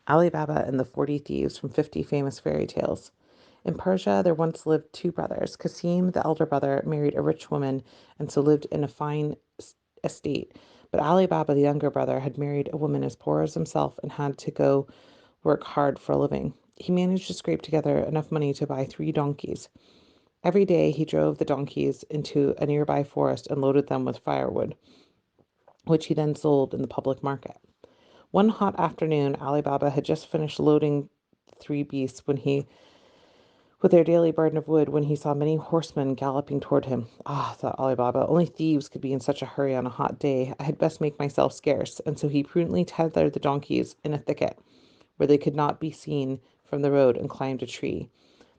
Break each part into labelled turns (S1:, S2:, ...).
S1: Ali Baba and the 40 Thieves from 50 Famous Fairy Tales. In Persia, there once lived two brothers. Qasim, the elder brother, married a rich woman and so lived in a fine estate. But Ali Baba, the younger brother, had married a woman as poor as himself and had to go work hard for a living. He managed to scrape together enough money to buy 3 donkeys. Every day he drove the donkeys into a nearby forest and loaded them with firewood, which he then sold in the public market. One hot afternoon, Ali Baba had just finished loading the 3 beasts with their daily burden of wood, when he saw many horsemen galloping toward him. Ah, thought Ali Baba, only thieves could be in such a hurry on a hot day. I had best make myself scarce. And so he prudently tethered the donkeys in a thicket where they could not be seen from the road and climbed a tree.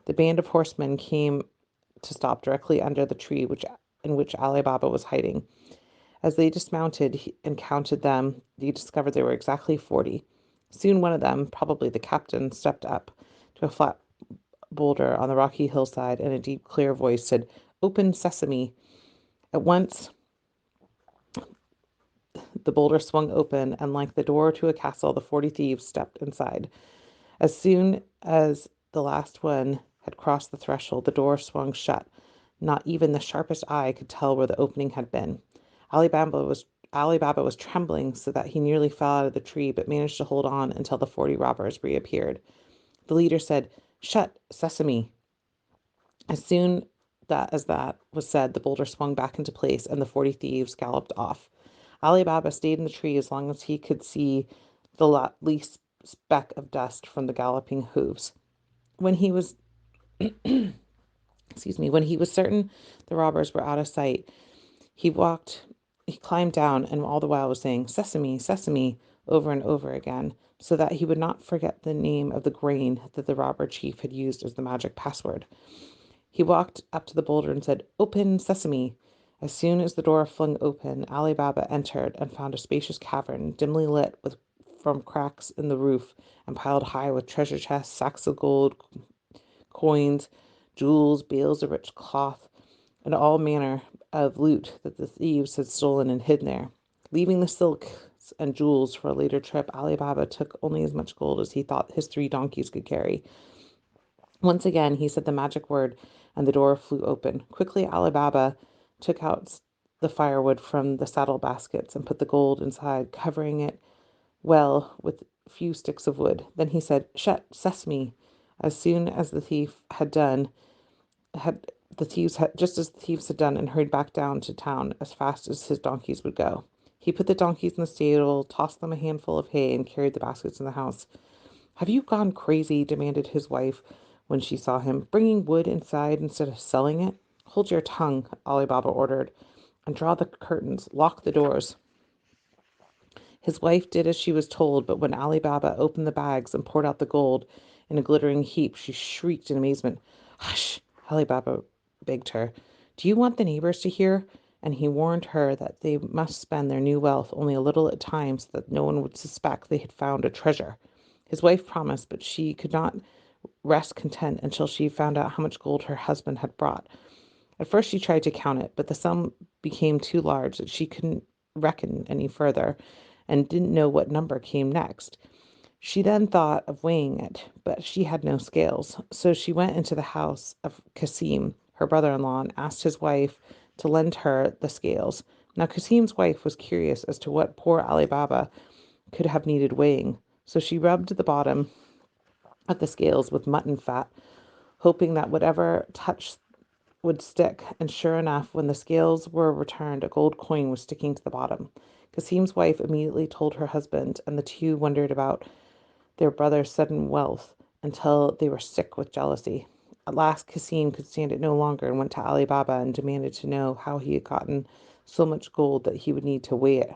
S1: The band of horsemen came to stop directly under the tree in which Ali Baba was hiding. As they dismounted and counted them, they discovered there were exactly 40. Soon one of them, probably the captain, stepped up to a flat boulder on the rocky hillside, and a deep, clear voice said, "Open sesame." At once, the boulder swung open, and like the door to a castle, the 40 thieves stepped inside. As soon as the last one had crossed the threshold, the door swung shut. Not even the sharpest eye could tell where the opening had been. Ali Baba was Ali Baba was trembling so that he nearly fell out of the tree, but managed to hold on until the 40 robbers reappeared. The leader said, "Shut, sesame." As soon as that was said, the boulder swung back into place, and the 40 thieves galloped off. Ali Baba stayed in the tree as long as he could see the least speck of dust from the galloping hooves. When he was, when he was certain the robbers were out of sight, he walked, he climbed down, and all the while was saying, "Sesame, sesame," over and over again, so that he would not forget the name of the grain that the robber chief had used as the magic password. He walked up to the boulder and said, "Open, sesame." As soon as the door flung open, Ali Baba entered and found a spacious cavern, dimly lit from cracks in the roof and piled high with treasure chests, sacks of gold, coins, jewels, bales of rich cloth, and all manner of loot that the thieves had stolen and hidden there. Leaving the silks and jewels for a later trip, Ali Baba took only as much gold as he thought his 3 donkeys could carry. Once again he said the magic word, and the door flew open. Quickly Ali Baba took out the firewood from the saddle baskets and put the gold inside, covering it well with a few sticks of wood. Then he said, "Shut, sesame." As soon as the thief had done, had the thieves had just as the thieves had done, and hurried back down to town as fast as his donkeys would go. He put the donkeys in the stable, tossed them a handful of hay, and carried the baskets in the house. "Have you gone crazy?" demanded his wife when she saw him. "Bringing wood inside instead of selling it?" "Hold your tongue," Ali Baba ordered, "and draw the curtains. Lock the doors." His wife did as she was told, but when Ali Baba opened the bags and poured out the gold in a glittering heap, she shrieked in amazement. "Hush!" Ali Baba begged her. "Do you want the neighbors to hear?" And he warned her that they must spend their new wealth only a little at a time, so that no one would suspect they had found a treasure. His wife promised, but she could not rest content until she found out how much gold her husband had brought. At first she tried to count it, but the sum became too large that she couldn't reckon any further, and didn't know what number came next. She then thought of weighing it, but she had no scales. So she went into the house of Cassim, her brother-in-law, and asked his wife to lend her the scales. Now Cassim's wife was curious as to what poor Ali Baba could have needed weighing, so she rubbed the bottom of the scales with mutton fat, hoping that whatever touched would stick, and sure enough, when the scales were returned, a gold coin was sticking to the bottom. Cassim's wife immediately told her husband, and the two wondered about their brother's sudden wealth until they were sick with jealousy. At last Cassim could stand it no longer and went to Ali Baba and demanded to know how he had gotten so much gold that he would need to weigh it.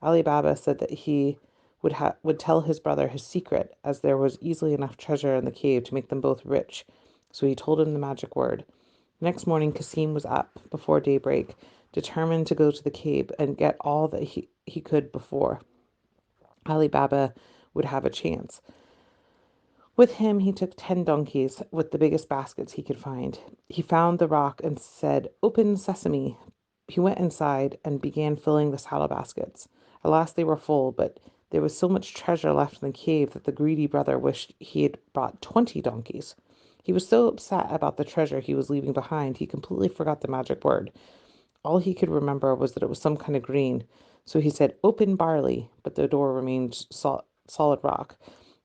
S1: Ali Baba said that he would tell his brother his secret, as there was easily enough treasure in the cave to make them both rich. So he told him the magic word. Next morning Cassim was up before daybreak, determined to go to the cave and get all that he could before Ali Baba would have a chance. With him he took 10 donkeys with the biggest baskets he could find. He found the rock and said, "Open, sesame." He went inside and began filling the saddle baskets. At last they were full, but There was so much treasure left in the cave that the greedy brother wished he had brought 20 donkeys. He was so upset about the treasure he was leaving behind, he completely forgot the magic word. All he could remember was that it was some kind of green. So he said, "Open barley," but the door remained solid rock.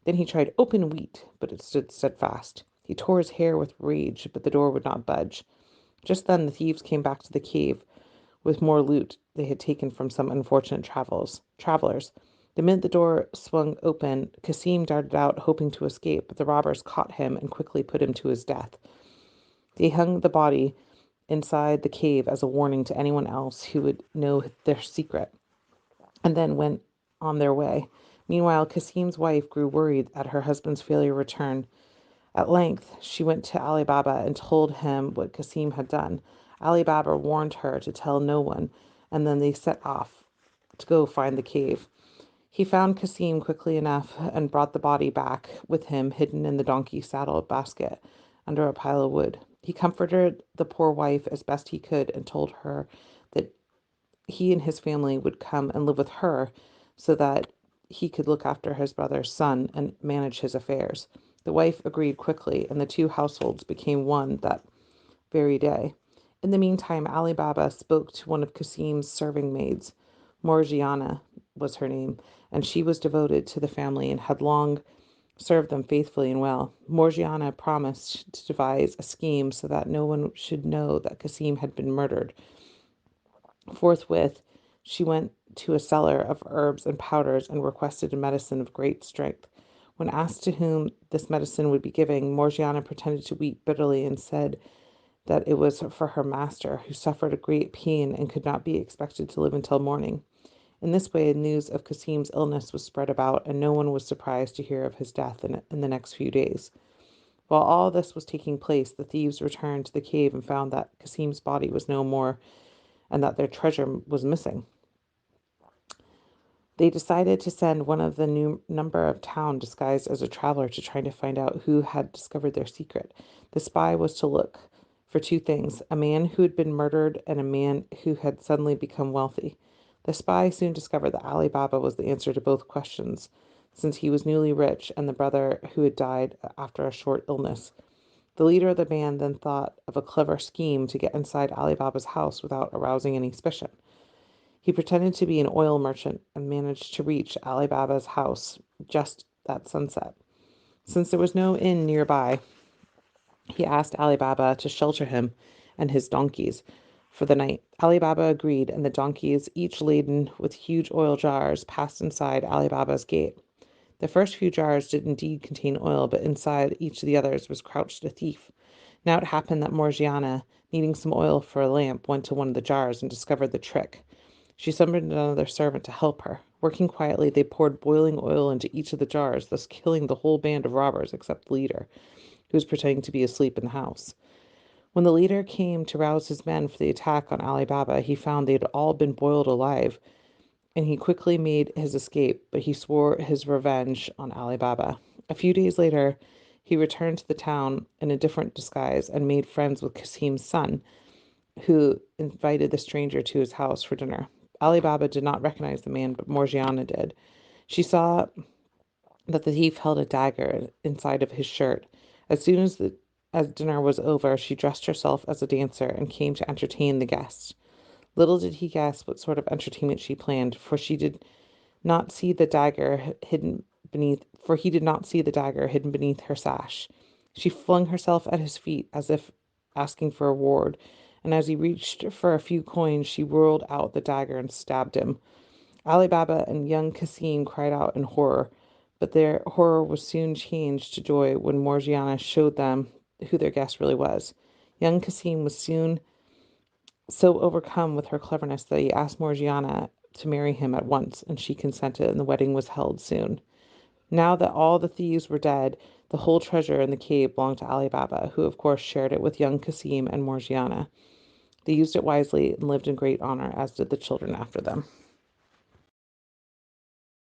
S1: Then he tried open wheat, but it stood steadfast. He tore his hair with rage, but the door would not budge. Just then the thieves came back to the cave with more loot they had taken from some unfortunate travelers. The minute the door swung open, Cassim darted out, hoping to escape, but the robbers caught him and quickly put him to his death. They hung the body inside the cave as a warning to anyone else who would know their secret, and then went on their way. Meanwhile, Cassim's wife grew worried at her husband's failure to return. At length, she went to Ali Baba and told him what Cassim had done. Ali Baba warned her to tell no one, and then they set off to go find the cave. He found Cassim quickly enough and brought the body back with him, hidden in the donkey saddle basket under a pile of wood. He comforted the poor wife as best he could and told her that he and his family would come and live with her so that he could look after his brother's son and manage his affairs. The wife agreed quickly, and the two households became one that very day. In the meantime, Ali Baba spoke to one of Cassim's serving maids. Morgiana was her name, and she was devoted to the family and had long served them faithfully and well. Morgiana promised to devise a scheme so that no one should know that Cassim had been murdered. Forthwith, she went to a seller of herbs and powders and requested a medicine of great strength. When asked to whom this medicine would be given, Morgiana pretended to weep bitterly and said that it was for her master, who suffered a great pain and could not be expected to live until morning. In this way, news of Cassim's illness was spread about, and no one was surprised to hear of his death in the next few days. While all this was taking place, the thieves returned to the cave and found that Cassim's body was no more and that their treasure was missing. They decided to send one of the new number of town disguised as a traveler to try to find out who had discovered their secret. The spy was to look for two things: a man who had been murdered and a man who had suddenly become wealthy. The spy soon discovered that Ali Baba was the answer to both questions, since he was newly rich and the brother who had died after a short illness. The leader of the band then thought of a clever scheme to get inside Ali Baba's house without arousing any suspicion. He pretended to be an oil merchant and managed to reach Ali Baba's house just at sunset. Since there was no inn nearby, he asked Ali Baba to shelter him and his donkeys for the night. Ali Baba agreed, and the donkeys, each laden with huge oil jars, passed inside Ali Baba's gate. The first few jars did indeed contain oil, but inside each of the others was crouched a thief. Now it happened that Morgiana, needing some oil for a lamp, went to one of the jars and discovered the trick. She summoned another servant to help her. Working quietly, they poured boiling oil into each of the jars, thus killing the whole band of robbers except the leader, who was pretending to be asleep in the house. When the leader came to rouse his men for the attack on Ali Baba, he found they had all been boiled alive, and he quickly made his escape, but he swore his revenge on Ali Baba. A few days later, he returned to the town in a different disguise and made friends with Kasim's son, who invited the stranger to his house for dinner. Ali Baba did not recognize the man, but Morgiana did. She saw that the thief held a dagger inside of his shirt. As soon as dinner was over, she dressed herself as a dancer and came to entertain the guests. Little did he guess what sort of entertainment she planned, for she did not see the dagger hidden for he did not see the dagger hidden beneath her sash. She flung herself at his feet as if asking for a reward, and as he reached for a few coins, she whirled out the dagger and stabbed him. Ali Baba and young Cassim cried out in horror, but their horror was soon changed to joy when Morgiana showed them who their guest really was. Young Cassim was soon so overcome with her cleverness that he asked Morgiana to marry him at once, and she consented, and the wedding was held soon. Now that all the thieves were dead, the whole treasure in the cave belonged to Ali Baba, who of course shared it with young Cassim and Morgiana. They used it wisely and lived in great honor, as did the children after them.